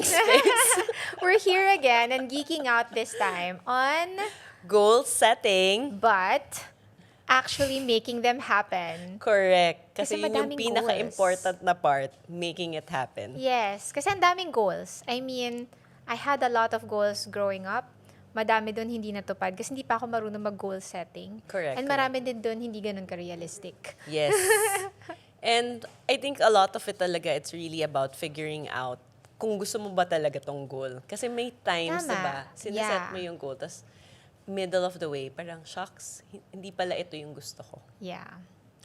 breathing space. We're here again and geeking out this time on Goal setting. but actually making them happen. Correct. Kasi Kasi yun yung madaming pinaka-important na part, making it happen. Yes, kasi ang daming goals. I mean, I had a lot of goals growing up. Madami doon hindi natupad kasi hindi pa ako marunong mag-goal setting. Correct, And marami din doon hindi ganun ka-realistic. Yes. And I think a lot of it talaga, it's really about figuring out kung gusto mo ba talaga tong goal. Kasi may times, Tama. diba, sinaset Yeah. mo yung goal, tas middle of the way, parang, shucks, hindi pala ito yung gusto ko. Yeah,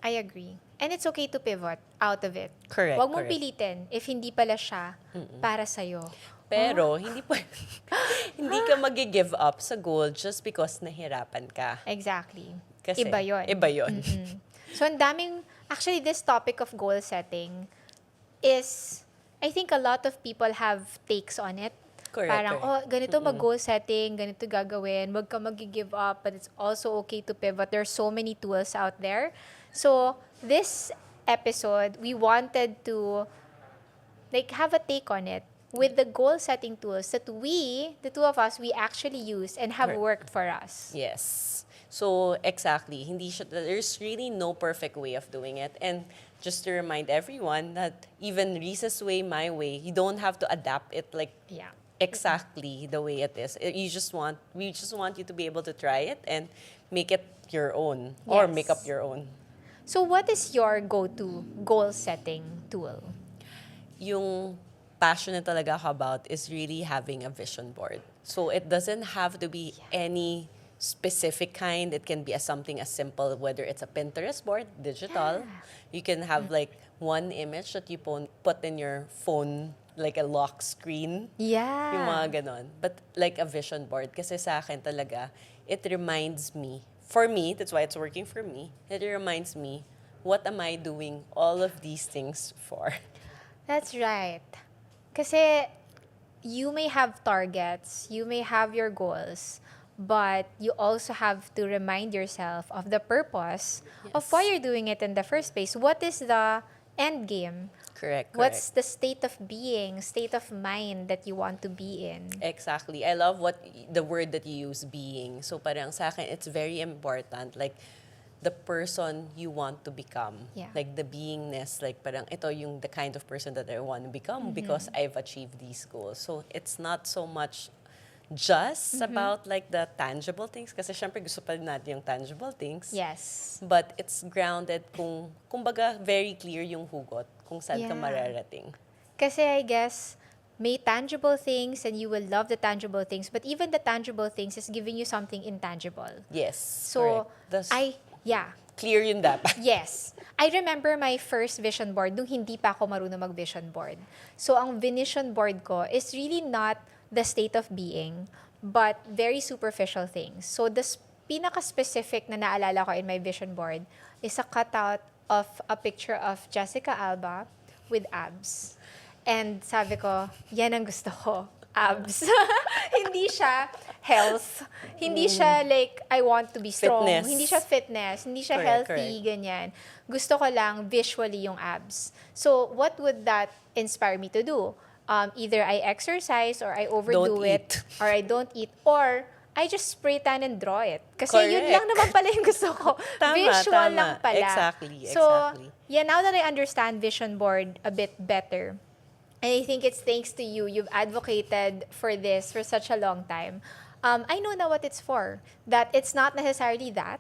I agree. And it's okay to pivot out of it. Correct, Huwag mong correct. pilitin if hindi pala siya para sa'yo. Pero, hindi ka magi-give up sa goal just because nahirapan ka. Exactly. Kasi, Iba yun. Iba yun. So, ang daming, actually, this topic of goal setting is, I think a lot of people have takes on it. Correct, Parang, correct. ganito mag-goal setting, ganito gagawin, wag ka mag-give up, but it's also okay to pivot. There's so many tools out there. So, this episode, we wanted to have a take on it with the goal setting tools that we, the two of us, we actually use and have Correct. worked for us. Yes. So, exactly. There's really no perfect way of doing it. And just to remind everyone that even Reese's way, my way, you don't have to adapt it like Yeah. exactly the way it is. We just want you to be able to try it and make it your own or Yes. make up your own. So what is your go-to goal setting tool? Yung passionate talaga ako about is really having a vision board. So it doesn't have to be any specific kind. It can be something as simple, whether it's a Pinterest board, digital. You can have like one image that you put in your phone, like a lock screen. Yeah. Yung mga ganon. But like a vision board, kasi sa akin talaga, it reminds me, for me, that's why it's working for me, it reminds me, what am I doing all of these things for? That's right. Kasi you may have targets, you may have your goals, but you also have to remind yourself of the purpose of why you're doing it in the first place. What is the end game? Correct, What's correct. the state of being, state of mind that you want to be in? Exactly. I love the word that you use, being. So parang sa akin, it's very important. Like, the person you want to become. Yeah. Like the beingness, like parang ito yung the kind of person that I want to become because I've achieved these goals. So it's not so much just about like the tangible things kasi syempre gusto pa rin natin yung tangible things. Yes. But it's grounded kumbaga very clear yung hugot kung saan ka Yeah. mararating. Kasi I guess may tangible things and you will love the tangible things, but even the tangible things is giving you something intangible. Yes. So, correct. Clear yun dapat. Yes. I remember my first vision board nung hindi pa ako marunong mag-vision board. So, ang vision board ko is really not the state of being, but very superficial things. So, the pinaka-specific na naalala ko in my vision board is a cutout of a picture of Jessica Alba with abs. And sabi ko, yan ang gusto ko. Abs. Hindi siya health. Hindi siya like, I want to be strong. Fitness. Hindi siya fitness. Hindi siya Correct, healthy, correct. ganyan. Gusto ko lang visually yung abs. So, what would that inspire me to do? Either I exercise or I overdo Don't it. eat. Or I don't eat. Or I just spray tan and draw it. Kasi yun Correct. lang naman pala yung gusto ko. Tama, Visual tama. lang pala. Exactly, So, exactly. yeah, now that I understand vision board a bit better, and I think it's thanks to you. You've advocated for this for such a long time. I know now what it's for. That it's not necessarily that,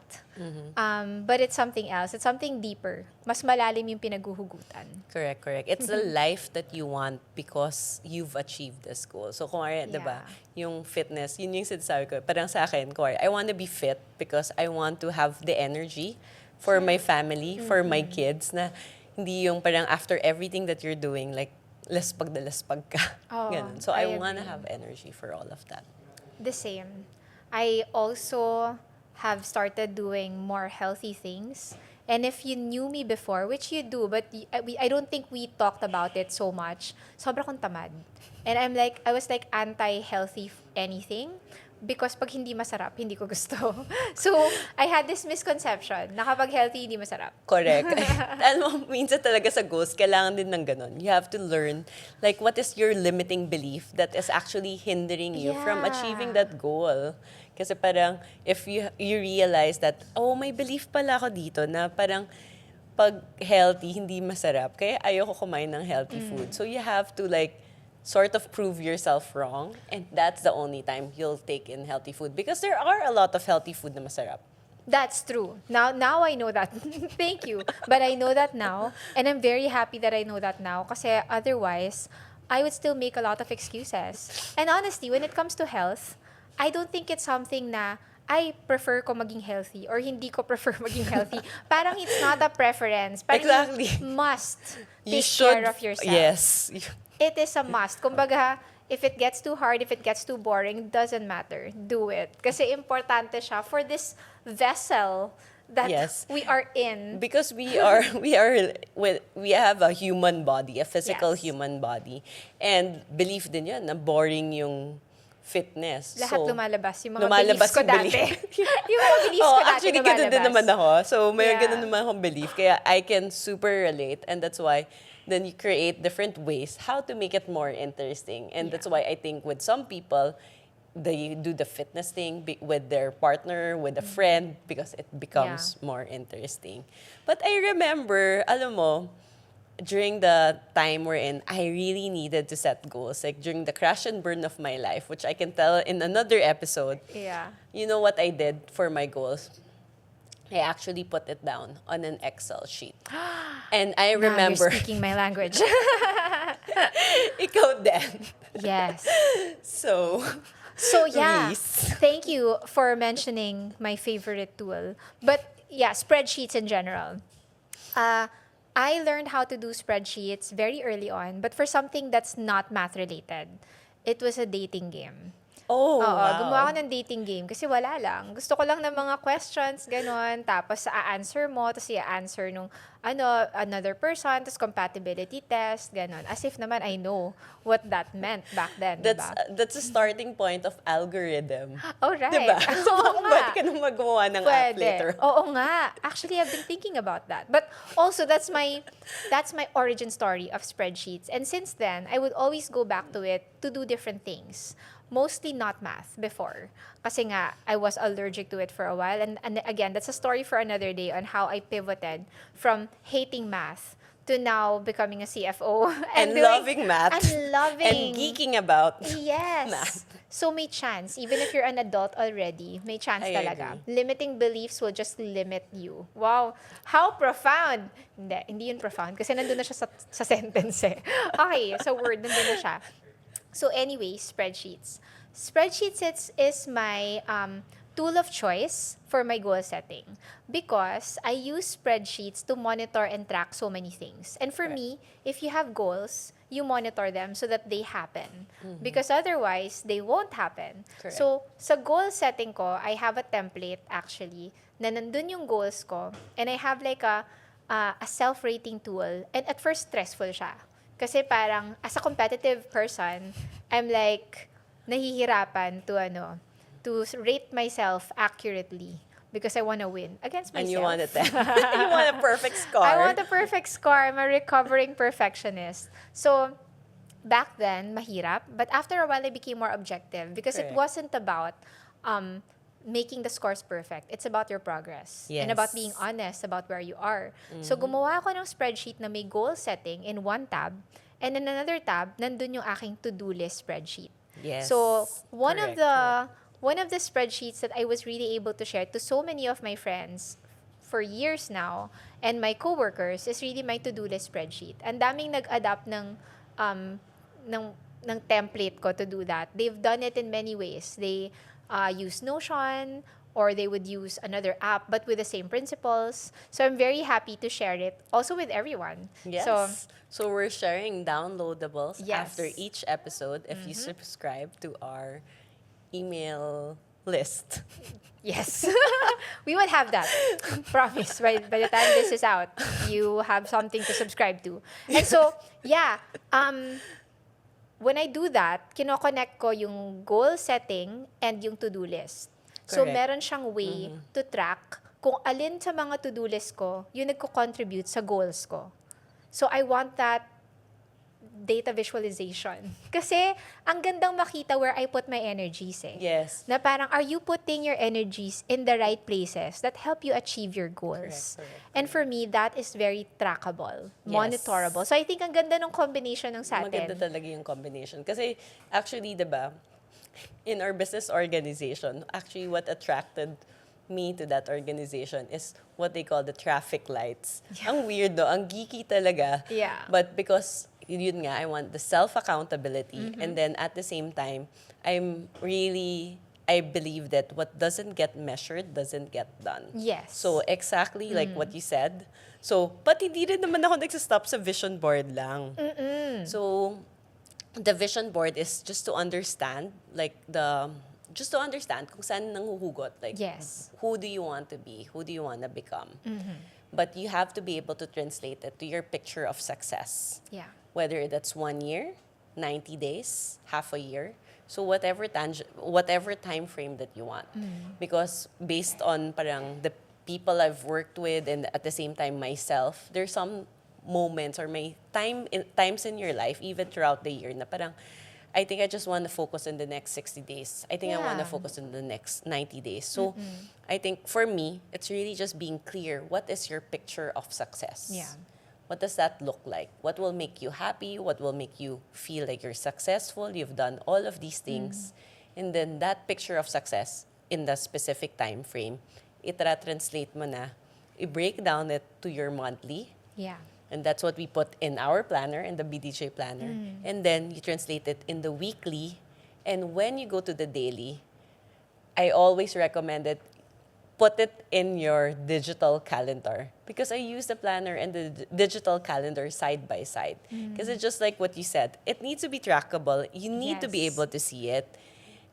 but it's something else. It's something deeper. Mas malalim yung pinaguhugutan. Correct, correct. It's the life that you want because you've achieved this goal. So, kung di ba, yung fitness, yun yung sinasabi ko. Parang sa akin, I want to be fit because I want to have the energy for my family, for my kids, na hindi yung parang after everything that you're doing, like, laspag na laspag ka. Oh, Ganun. So, I I want to agree. have energy for all of that. The same. I also have started doing more healthy things. And if you knew me before, which you do, but I don't think we talked about it so much, sobra kong tamad. And I was like anti-healthy anything. because pag hindi masarap, hindi ko gusto. So, I had this misconception na kapag healthy, hindi masarap. Correct. Alam mo, minsan talaga sa goals, kailangan din ng ganun. You have to learn, like, what is your limiting belief that is actually hindering you from Yeah. achieving that goal. Kasi parang, if you realize that, oh, may belief pala ako dito na parang, pag healthy, hindi masarap. Kaya ayoko kumain ng healthy food. So you have to like, sort of prove yourself wrong. And that's the only time you'll take in healthy food. Because there are a lot of healthy food na masarap. That's true. Now I know that. Thank you. But I know that now. And I'm very happy that I know that now. Kasi otherwise, I would still make a lot of excuses. And honestly, when it comes to health, I don't think it's something na I prefer ko maging healthy or hindi ko prefer maging healthy. Parang it's not a preference. Parang Exactly. you must You take should, care of yourself. yes. It is a must. Kumbaga, if it gets too hard, if it gets too boring, doesn't matter. Do it. Kasi importante siya for this vessel that Yes. we are in. Because we have a human body, a physical Yes. human body. And belief din yun, na boring yung fitness. Lahat So, lumalabas. Yung mga lumalabas beliefs ko yung dati. belief. Yung mga beliefs ko dati actually, lumalabas. ganun din naman ako. So, may Yeah. ganun naman akong belief. Kaya I can super relate. And that's why then you create different ways how to make it more interesting. And that's why I think with some people, they do the fitness thing with their partner, with a friend, because it becomes more interesting. But I remember, alam mo, during the time we're in, I really needed to set goals. Like during the crash and burn of my life, which I can tell in another episode. Yeah. You know what I did for my goals? I actually put it down on an Excel sheet. And I Now remember, you're speaking my language. ikaw din. Yes. So, So yeah, Reese. thank you for mentioning my favorite tool. But yeah, spreadsheets in general. I learned how to do spreadsheets very early on, but for something that's not math related. It was a dating game. Oh, Oo, wow. gumawa ako ng dating game kasi wala lang. Gusto ko lang ng mga questions, ganon. Tapos a-answer mo, tapos i-answer nung another person, tapos compatibility test, ganon. As if naman I know what that meant back then, diba? That's a starting point of algorithm. Oh, right. Diba? So, Oo pwede nga. ka nang magawa ng app Pwede. later. Oo nga. Actually, I've been thinking about that. But also, that's my origin story of spreadsheets. And since then, I would always go back to it to do different things. Mostly not math before. Kasi nga, I was allergic to it for a while. And again, that's a story for another day on how I pivoted from hating math to now becoming a CFO. And loving math. And loving. And geeking about Yes. math. So may chance, even if you're an adult already, may chance I talaga. agree. Limiting beliefs will just limit you. Wow, how profound! Hindi yun profound kasi nandun na siya sa sentence eh. Okay, so word, nandun na siya. So anyway, spreadsheets. Spreadsheets is my tool of choice for my goal setting because I use spreadsheets to monitor and track so many things. And for me, if you have goals, you monitor them so that they happen. Because otherwise, they won't happen. Correct. So, sa goal setting ko, I have a template actually na nandun yung goals ko and I have like a self-rating tool. And at first, stressful siya. Kasi parang, as a competitive person, I'm like, nahihirapan to rate myself accurately because I want to win against myself. And you want you want a perfect score. I want a perfect score. I'm a recovering perfectionist. So, back then, mahirap. But after a while, I became more objective because it Correct. wasn't about making the scores perfect. It's about your progress. And about being Yes. honest about where you are. So, gumawa ako ng spreadsheet na may goal setting in one tab. And in another tab, nandun yung aking to-do list spreadsheet. Yes. So, one of Correct. the spreadsheets that I was really able to share to so many of my friends for years now and my coworkers is really my to-do list spreadsheet. Ang daming nag-adapt ng template ko to do that. They've done it in many ways. They use Notion or they would use another app but with the same principles. So I'm very happy to share it also with everyone. Yes. So we're sharing downloadables Yes. after each episode if you subscribe to our email list. Yes. We will have that. Promise. By the time this is out, you have something to subscribe to. And so, yeah, when I do that, kinoconnect ko yung goal setting and yung to-do list. So, Correct. meron siyang way to track kung alin sa mga to-do list ko yung nagko-contribute sa goals ko. So, I want that data visualization. Kasi, ang gandang makita where I put my energies eh. Yes. Na parang, are you putting your energies in the right places that help you achieve your goals? Correct. And for me, that is very trackable, Yes. monitorable. So, I think ang ganda ng combination ng sa Maganda atin. talaga yung combination. Kasi actually, di ba, in our business organization, actually what attracted me to that organization is what they call the traffic lights. Ang weird, no? Ang geeky talaga. Yeah. But because, yun nga, I want the self-accountability. And then at the same time, I believe that what doesn't get measured doesn't get done. Yes. So exactly like what you said. So, but hindi rin naman ako nagsistop sa vision board lang. So, the vision board is just to understand, just to understand kung saan nanghuhugot. Like, Yes. who do you want to be? Who do you want to become? But you have to be able to translate it to your picture of success. Yeah. Whether that's 1 year, 90 days, half a year. So whatever time frame that you want. Because based on parang the people I've worked with and at the same time myself, there's some moments or may times in your life, even throughout the year, na parang, I think I just want to focus on the next 60 days. I think I want to Yeah. focus on the next 90 days. So I think for me, it's really just being clear. What is your picture of success? Yeah. What does that look like? What will make you happy? What will make you feel like you're successful? You've done all of these things. And then that picture of success in the specific time frame, itra-translate mo na, i-break down it to your monthly. Yeah. And that's what we put in our planner, in the BDJ planner. And then you translate it in the weekly. And when you go to the daily, I always recommend it, put it in your digital calendar. Because I use the planner and the digital calendar side by side. Because it's just like what you said. It needs to be trackable. You need to be Yes. able to see it.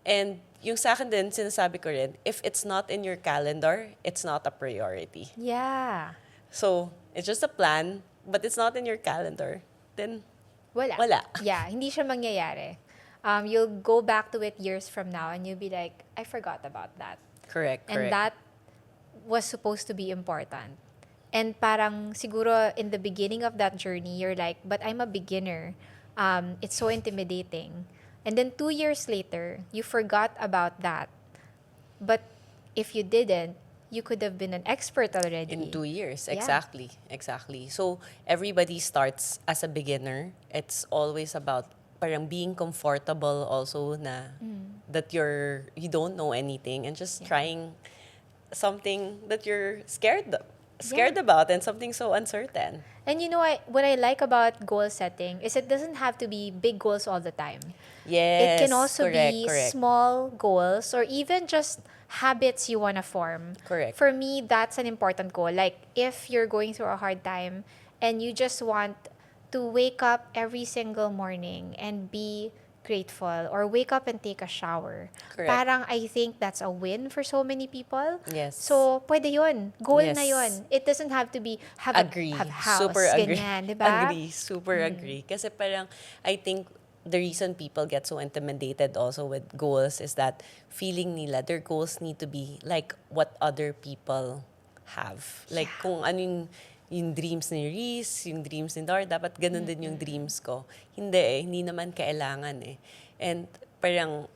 And yung sa akin din, sinasabi ko rin, if it's not in your calendar, it's not a priority. Yeah. So, it's just a plan, but it's not in your calendar, then Wala. Wala. Yeah, hindi siya mangyayari. You'll go back to it years from now and you'll be like, I forgot about that. correct. And that was supposed to be important. And parang siguro in the beginning of that journey, you're like, but I'm a beginner. It's so intimidating. And then 2 years later, you forgot about that. But if you didn't, you could have been an expert already. In 2 years, Yeah. exactly. So, everybody starts as a beginner. It's always about parang being comfortable also na that you don't know anything and just trying something that you're scared about and something so uncertain. And you know what I like about goal setting is it doesn't have to be big goals all the time. Yes, It can also correct, be correct. small goals or even just habits you want to form. Correct. For me, that's an important goal. Like if you're going through a hard time and you just want to wake up every single morning and be grateful or wake up and take a shower. Correct. Parang I think that's a win for so many people. Yes. So, pwede yun. Goal na Yes. yun. It doesn't have to be have Agree. a house, Super agree. ganyan, di ba? Agree. Super agree. Kasi parang, I think, the reason people get so intimidated also with goals is that feeling nila, their goals need to be like what other people have. Like, kung ano yung dreams ni Reese, yung dreams ni Dor, dapat ganun din yung dreams ko. Hindi naman kailangan eh. And parang,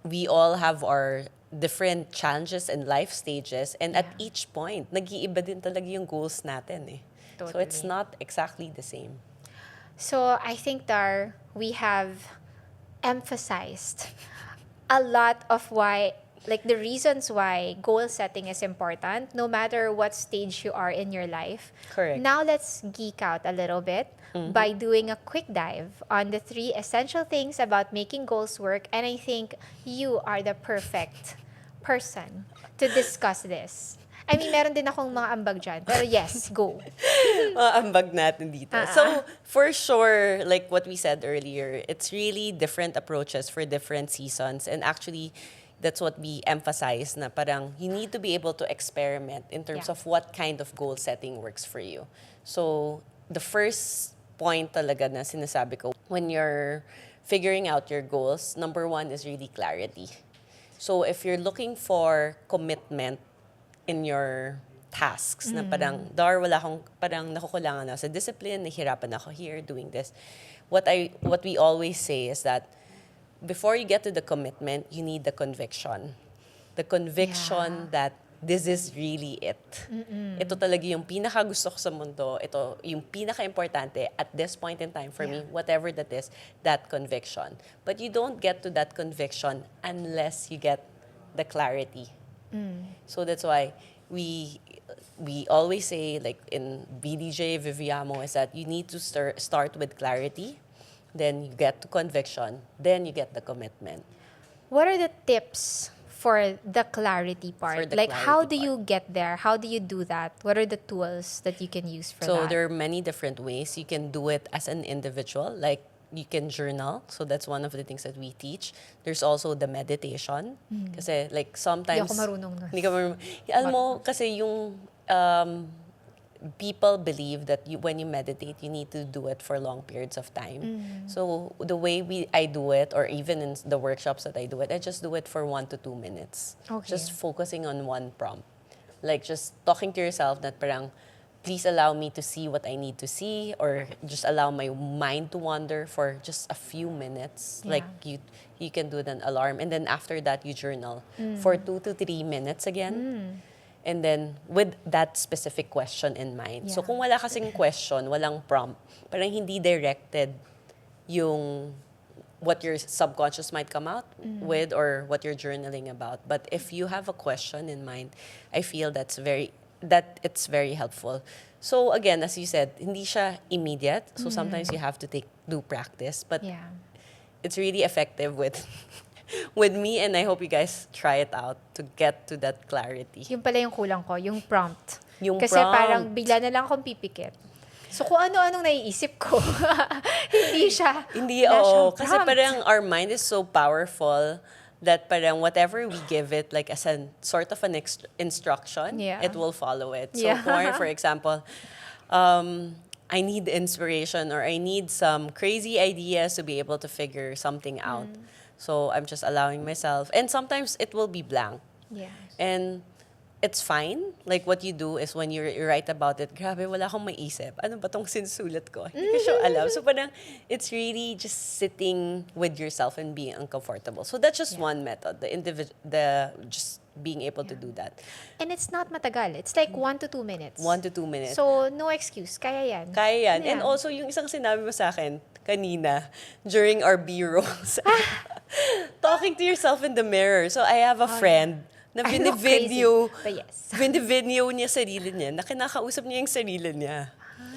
we all have our different challenges and life stages. And at each point, nag-iiba din talaga yung goals natin eh. So it's Totally. not exactly the same. So I think, Dar, we have emphasized a lot of why, like the reasons why goal setting is important, no matter what stage you are in your life. Correct. Now let's geek out a little bit by doing a quick dive on the 3 essential things about making goals work. And I think you are the perfect person to discuss this. I mean, meron din akong mga ambag dyan. Pero yes, go. Ambag natin dito. So, for sure, like what we said earlier, it's really different approaches for different seasons. And actually, that's what we emphasize na parang you need to be able to experiment in terms Yeah. of what kind of goal setting works for you. So, the first point talaga na sinasabi ko, when you're figuring out your goals, number one is really clarity. So if you're looking for commitment in your tasks, na parang, wala akong, parang nakukulangan ako sa discipline, nahihirapan ako here doing this. What we always say is that before you get to the commitment, you need the conviction. The conviction that this is really it. Ito talaga yung pinaka gusto ko sa mundo. Ito yung pinaka-importante at this point in time for me, whatever that is, that conviction. But you don't get to that conviction unless you get the clarity. So that's why we always say, like in BDJ, Viviamo, is that you need to start with clarity, then you get to conviction, then you get the commitment. What are the tips for the clarity part? the Like, how do clarity you get there? How do you do that? What are the tools that you can use for So that? there are many different ways. You can do it as an individual, like you can journal. So that's one of the things that we teach. There's also the meditation. Kasi like sometimes... Hindi ako marunong nun. Hindi ka marunong. Alam mo, kasi yung people believe that when you meditate, you need to do it for long periods of time. So the way I do it, or even in the workshops that I do it, I just do it for 1 to 2 minutes. Okay. Just focusing on one prompt. Like just talking to yourself that parang, please allow me to see what I need to see, or just allow my mind to wander for just a few minutes. Yeah. Like you can do an alarm, and then after that you journal for 2 to 3 minutes again. And then with that specific question in mind. So Yeah. kung wala kasing question, walang prompt, parang hindi directed yung what your subconscious might come out with or what you're journaling about. But if you have a question in mind, I feel that it's very helpful. So again, as you said, hindi siya immediate. So sometimes you have to do practice, but Yeah. it's really effective with me, and I hope you guys try it out to get to that clarity. Yung pala yung kulang ko, yung prompt. Yung Kasi prompt. parang bigla na lang akong pipikit. So kung ano-anong naiisip ko, hindi siya. Hindi, wala oo. siyang Kasi prompt. parang our mind is so powerful that parang whatever we give it, like as a sort of an instruction, Yeah. it will follow it. So Yeah. for example, I need inspiration, or I need some crazy ideas to be able to figure something out. So I'm just allowing myself. And sometimes it will be blank. Yeah. And it's fine. Like what you do is when you write about it, grabe, wala akong maisip. Ano ba tong sinusulat ko? Hindi ko siya alam. So parang it's really just sitting with yourself and being uncomfortable. So that's just one method. The just being able to do that. And it's not matagal. It's like 1 to 2 minutes. 1 to 2 minutes. So, no excuse. Kaya yan. Kaya yan. And Yeah. also, yung isang sinabi mo sa akin kanina during our B-rolls, talking to yourself in the mirror. So I have a friend na I look binivideo, crazy, but yes. binivideo niya sarili niya, na kinakausap niya yung sarili niya.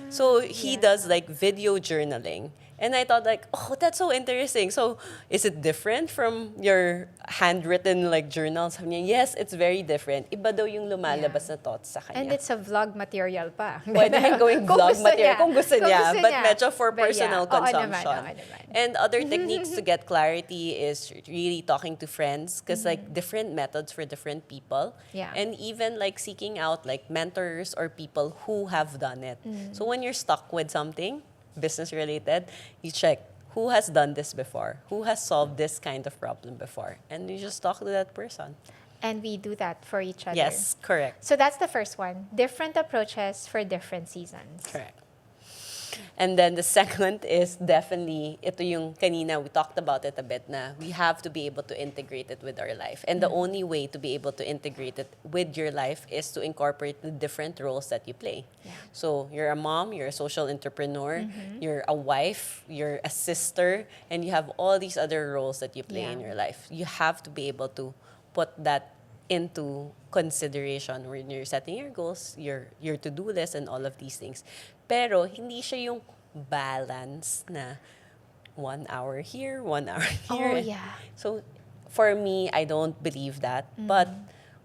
So he does like video journaling. And I thought like, oh, that's so interesting. So is it different from your handwritten like journals? Sabi niya, yes, it's very different. Iba daw yung lumalabas na thoughts sa kanya. And it's a vlog material pa. Pwede rin gawing Kung vlog gusto material niya. kung gusto Kung niya. gusto But niya. medyo for But yeah. personal Oo consumption. naman, oo naman. And other techniques to get clarity is really talking to friends, because like different methods for different people. Yeah. And even like seeking out like mentors or people who have done it. So when you're stuck with something business related, you check who has done this before, who has solved this kind of problem before, and you just talk to that person. And we do that for each other. Yes, correct. So that's the first one. Different approaches for different seasons. Correct. And then the second is definitely, ito yung kanina, we talked about it a bit, na we have to be able to integrate it with our life. And the only way to be able to integrate it with your life is to incorporate the different roles that you play. Yeah. So you're a mom, you're a social entrepreneur, you're a wife, you're a sister, and you have all these other roles that you play in Yeah. your life. You have to be able to put that into consideration when you're setting your goals, your to-do list, and all of these things. Pero hindi siya yung balance na 1 hour here, 1 hour here. Oh, yeah. So for me, I don't believe that. But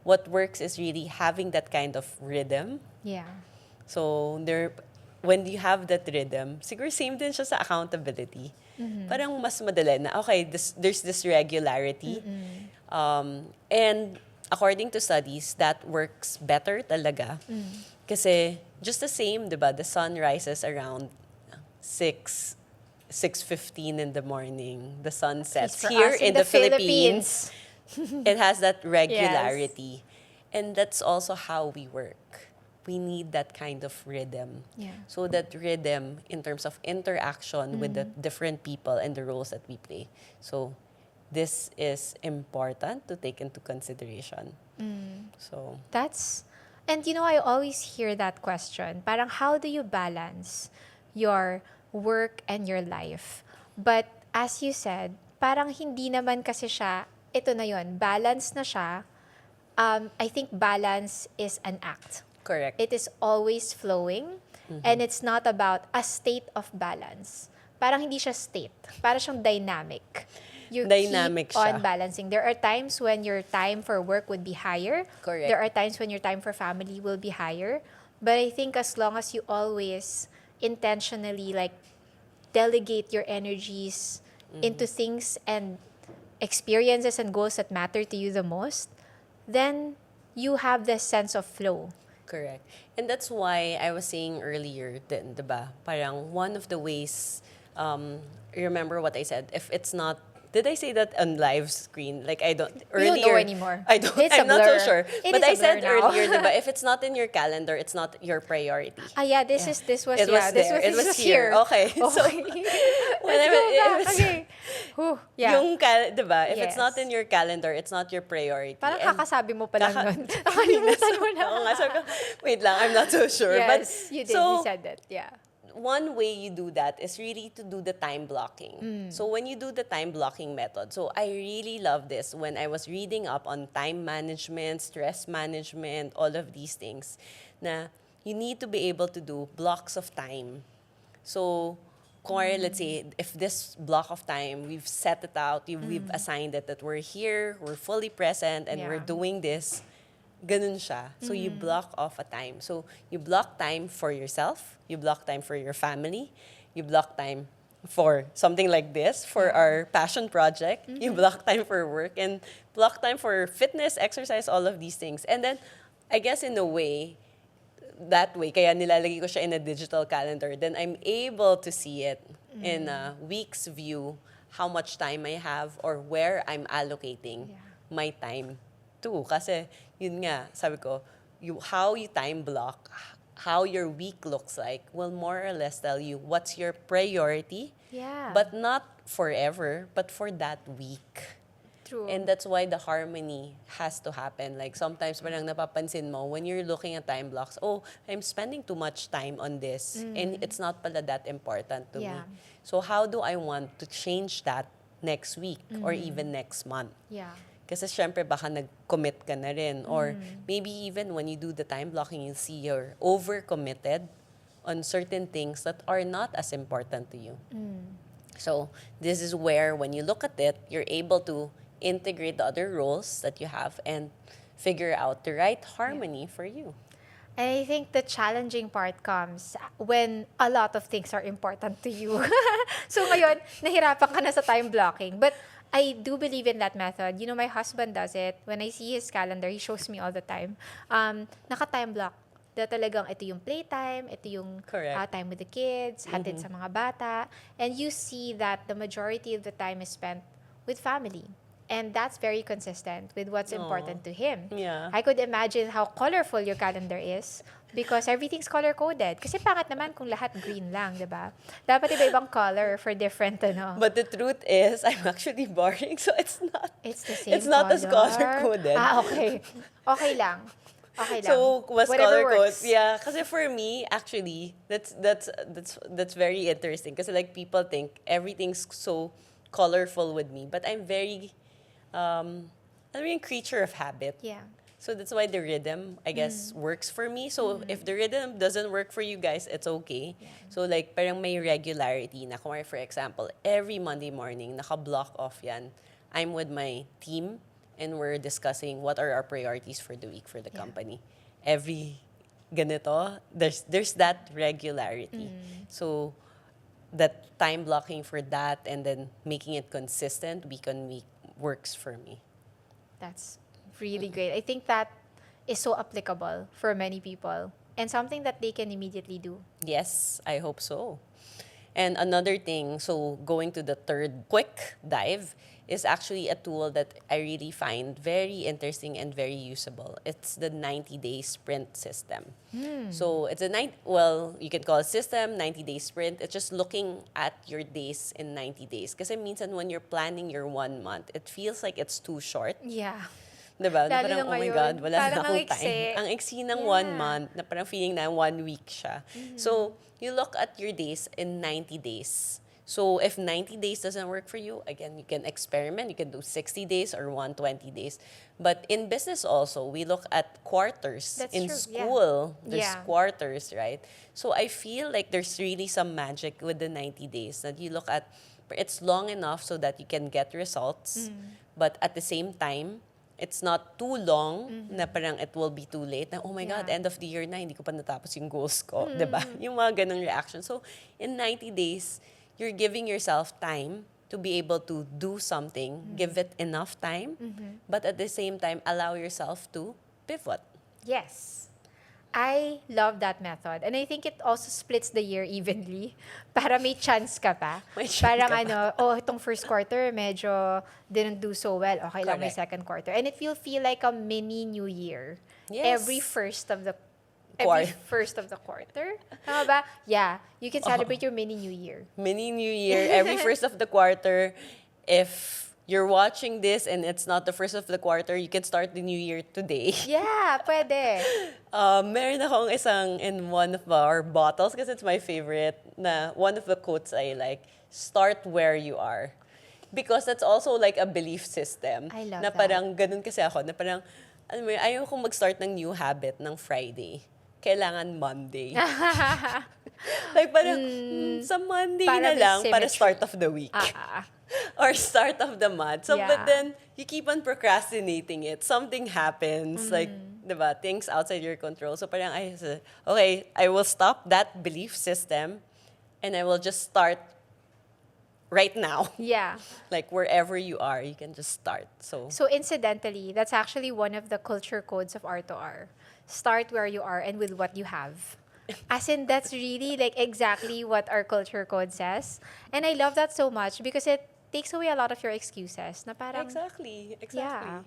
what works is really having that kind of rhythm. Yeah. So when you have that rhythm, siguro same din siya sa accountability. Parang mas madali na, okay, there's this regularity. And according to studies, that works better talaga. Kasi just the same, di ba? The sun rises around 6 6:15 in the morning, the sun At least sets. for Here us in in the the Philippines, Philippines. it has that Yes. regularity. And that's also how we work. We need that kind of rhythm. Yeah. So that rhythm in terms of interaction with the different people and the roles that we play. So this is important to take into consideration. So That's, and I always hear that question. Parang, how do you balance your work and your life? But as you said, parang hindi naman kasi siya, ito na yon, balance na siya. I think balance is an act. correct. It is always flowing, and it's not about a state of balance. Parang hindi siya state. Parang siyang dynamic. You Dynamic keep on siya. balancing. There are times when your time for work would be higher. Correct. There are times when your time for family will be higher. But I think as long as you always intentionally like delegate your energies into things and experiences and goals that matter to you the most, then you have this sense of flow. Correct. And that's why I was saying earlier, din, diba? Parang one of the ways, remember what I said, if it's not, did I say that on live screen? Like I don't, We earlier. don't know anymore. I don't, It's a I'm not so blur. sure. It But is I a said blur now. earlier, diba, if it's not in your calendar, it's not your priority. Yeah, this Yeah. was It was there. It was here. Okay. So, Okay. when Let's I go it back. was- Okay. Whew, yeah. Yung, diba, if it's not Yes. in your calendar, it's not your priority. Parang And kakasabi mo pa lang kaka- nun. Nakalimutan mo na. Oo nga, sabi ko, wait lang, I'm not so sure. Yes, But, you did. so, You said that. Yeah. one way you do that is really to do the time blocking. So when you do the time blocking method, so I really love this when I was reading up on time management, stress management, all of these things, na you need to be able to do blocks of time. So, let's say, if this block of time, we've set it out, we've assigned it that we're here, we're fully present, and we're Yeah. doing this, ganun siya. So you block off a time. So you block time for yourself, you block time for your family, you block time for something like this, for our passion project, you block time for work, and block time for fitness, exercise, all of these things. And then, I guess in a way, that way, kaya nilalagay ko siya in a digital calendar, then I'm able to see it in a week's view, how much time I have or where I'm allocating my time to. Kasi, yun nga, sabi ko, how you time block, how your week looks like, will more or less tell you what's your priority, Yeah. but not forever, but for that week. True. And that's why the harmony has to happen. Like sometimes parang napapansin mo when you're looking at time blocks, oh, I'm spending too much time on this and it's not pala that important to me. Yeah. So how do I want to change that next week or even next month? Yeah. Kasi syempre baka nag-commit ka na rin. Or maybe even when you do the time blocking, you see you're over-committed on certain things that are not as important to you. So this is where when you look at it, you're able to integrate the other roles that you have and figure out the right harmony for you. And I think the challenging part comes when a lot of things are important to you. So ngayon, nahirapan ka na sa time blocking. But I do believe in that method. My husband does it. When I see his calendar, he shows me all the time. Naka-time block. Na talagang ito yung playtime, ito yung Correct. time with the kids, hatid sa mga bata. And you see that the majority of the time is spent with family. And that's very consistent with what's important to him. Yeah. I could imagine how colorful your calendar is because everything's color-coded. Kasi pangit naman kung lahat green lang, di ba? Dapat iba-ibang color for different, But the truth is, I'm actually boring, so it's not. It's the same It's not as color. color-coded. Okay. Okay lang. Okay lang. So, was Whatever color code. works. Yeah, kasi for me, actually, that's very interesting. Kasi like people think everything's so colorful with me, but I'm very, I'm a creature of habit. Yeah. So that's why the rhythm, I guess, works for me. So if the rhythm doesn't work for you guys, it's okay. So like, parang may regularity na, kung for example, every Monday morning, naka-block off yan. I'm with my team and we're discussing what are our priorities for the week for the company. Every ganito, there's that regularity. So that time blocking for that and then making it consistent week on week works for me. That's really great. I think that is so applicable for many people and something that they can immediately do. Yes, I hope so. And another thing, so going to the third quick dive, is actually a tool that I really find very interesting and very usable. It's the 90-day sprint system. So it's well, you can call it system, 90-day sprint. It's just looking at your days in 90 days. Kasi minsan when you're planning your 1 month, it feels like it's too short. Yeah. Diba? Na Lalo parang, na oh my ngayon, God, wala parang na ang akong time. iksi. Ang iksi ng Yeah. 1 month, na parang feeling na 1 week siya. So, you look at your days in 90 days. So, if 90 days doesn't work for you, again, you can experiment. You can do 60 days or 120 days. But in business also, we look at quarters. That's in true, yeah. school, there's Yeah. quarters, right? So, I feel like there's really some magic with the 90 days that you look at. It's long enough so that you can get results. But at the same time, it's not too long na parang it will be too late na, oh my God, Yeah. end of the year na, hindi ko pa natapos yung goals ko. Diba? Yung mga ganong reaction. So, in 90 days, you're giving yourself time to be able to do something, give it enough time, but at the same time, allow yourself to pivot. Yes. I love that method. And I think it also splits the year evenly para may chance ka pa. May chance Parang ka pa. itong first quarter medyo didn't do so well. Okay lang may Correct. second quarter. And it will feel like a mini new year. Yes. Every first of the quarter. Tama ba? Yeah. You can celebrate your mini new year. Mini New Year, every first of the quarter. If you're watching this and it's not the first of the quarter, you can start the new year today. Yeah, pwede. Meron akong isang in one of our bottles kasi it's my favorite na one of the quotes I like, start where you are. Because that's also like a belief system. I love na that. parang ganun kasi ako, na parang, alam mo yun, ayaw kong mag-start ng new habit ng Friday. Kailangan Monday. Like parang, sa Monday Para na may lang, para symmetry. start of the week. Or start of the month. So, Yeah. but then, you keep on procrastinating it. Something happens, like, diba, things outside your control. So, parang, okay, I will stop that belief system and I will just start right now. Yeah. Like, wherever you are, you can just start. So, So incidentally, that's actually one of the culture codes of R2R. Start where you are and with what you have. As in, that's really like exactly what our culture code says. And I love that so much because it takes away a lot of your excuses. Na parang, exactly. Yeah.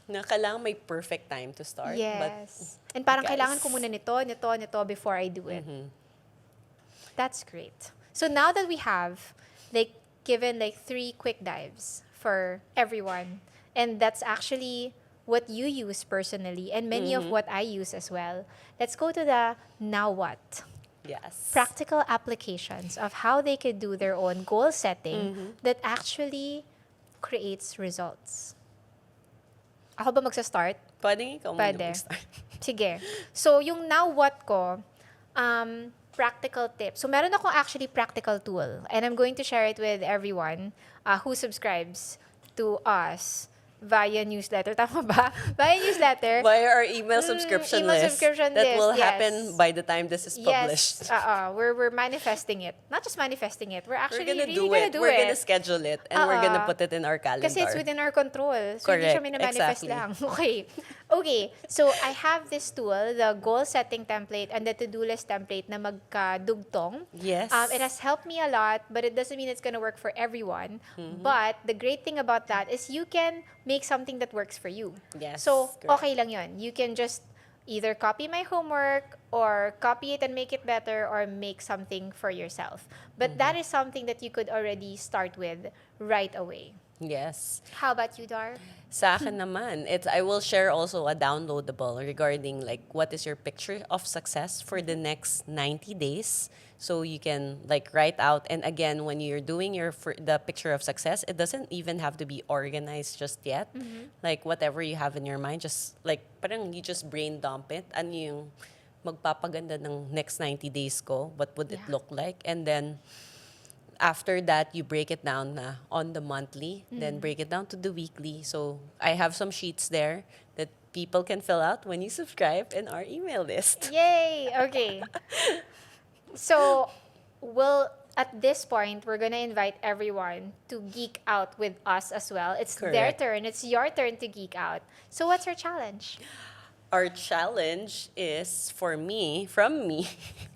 Na kailangan may perfect time to start. Yes. And parang guys. kailangan ko muna nito before I do it. That's great. So now that we have like given like 3 quick dives for everyone, and that's actually what you use personally and many of what I use as well. Let's go to the now what? Yes. Practical applications of how they could do their own goal setting that actually creates results. Ako ba magsa-start? Pwede ikaw muna Pwede. mag-start. Sige. So, yung now what ko, practical tips. So, meron ako actually practical tool. And I'm going to share it with everyone who subscribes to us via newsletter. Tama ba? Via newsletter. Via our email subscription email list. subscription that will list, yes. happen by the time this is published. Yes. We're manifesting it. Not just manifesting it. We're We're actually gonna really do gonna it. do We're it. gonna schedule it. And we're gonna put it in our calendar. Kasi it's within our control. So, hindi siya Correct. minamanifest Exactly. lang. Okay. So, I have this tool, the goal setting template and the to-do list template na magkadugtong. Yes. It has helped me a lot, but it doesn't mean it's gonna work for everyone. But the great thing about that is you can make something that works for you. Yes, So, correct. okay lang yun. You can just either copy my homework or copy it and make it better or make something for yourself. But that is something that you could already start with right away. Yes. How about you, Dar? Sa akin naman, I will share also a downloadable regarding like what is your picture of success for the next 90 days. So you can like write out, and again, when you're doing the picture of success, it doesn't even have to be organized just yet. Like whatever you have in your mind, just like parang you just brain dump it. Ano yung magpapaganda ng next 90 days ko? What would it look like? And then after that, you break it down na on the monthly, then break it down to the weekly. So I have some sheets there that people can fill out when you subscribe in our email list. Yay! Okay. So, at this point, we're gonna invite everyone to geek out with us as well. It's their Correct. turn. It's your turn to geek out. So, what's your challenge? Our challenge is from me,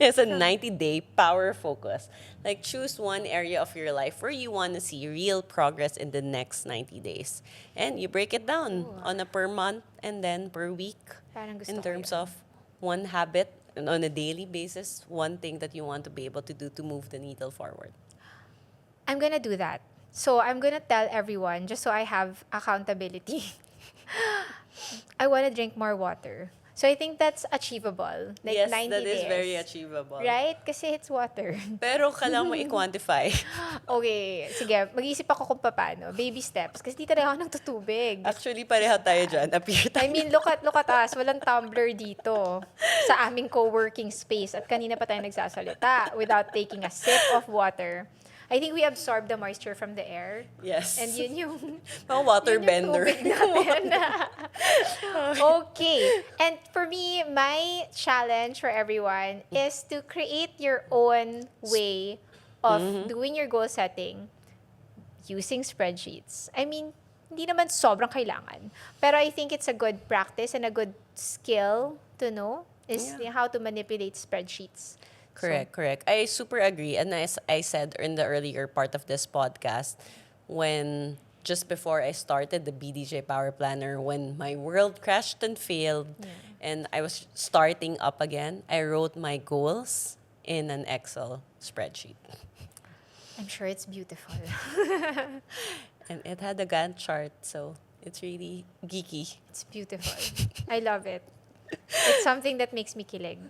is a 90-day power focus. Like choose one area of your life where you want to see real progress in the next 90 days. And you break it down Ooh. on a per month and then per week Parang gusto in ko terms yun. of one habit and on a daily basis, one thing that you want to be able to do to move the needle forward. I'm gonna do that. So I'm gonna tell everyone, just so I have accountability. I want to drink more water. So I think that's achievable. Like Yes, 90 that is days. very achievable. Right? Kasi it's water. Pero kailangan mo i-quantify. Okay, sige. Mag-iisip ako kung paano. Baby steps. Kasi di talaga ako nagtutubig. Actually, pareha tayo dyan. Appear I tayo. mean, look at us. Walang tumbler dito sa aming co-working space. At kanina pa tayo nagsasalita without taking a sip of water. I think we absorb the moisture from the air. Yes. And yun yung Mga water yun yung bender. tubig natin. Okay. And for me, my challenge for everyone is to create your own way of doing your goal setting using spreadsheets. I mean, hindi naman sobrang kailangan. Pero I think it's a good practice and a good skill to know is how to manipulate spreadsheets. Correct. I super agree. And as I said in the earlier part of this podcast, when just before I started the BDJ Power Planner, when my world crashed and failed and I was starting up again, I wrote my goals in an Excel spreadsheet. I'm sure it's beautiful. And it had a Gantt chart, so it's really geeky. It's beautiful. I love it. It's something that makes me kilig.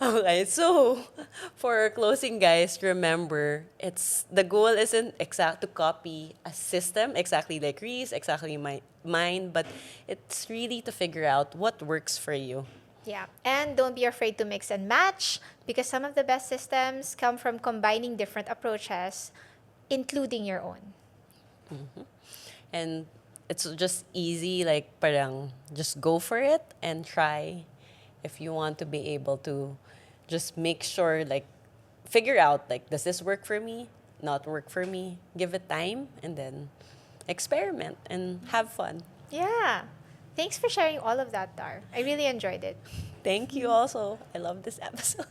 Okay, so for our closing, guys, remember it's the goal isn't exact to copy a system exactly like Reese, exactly mine, but it's really to figure out what works for you. Yeah. And don't be afraid to mix and match because some of the best systems come from combining different approaches, including your own. And it's just easy, like parang just go for it and try if you want to be able to just make sure, like figure out, like, does this work for me, not work for me, give it time and then experiment and have fun. Yeah. Thanks for sharing all of that, Dar. I really enjoyed it. Thank you also. I love this episode.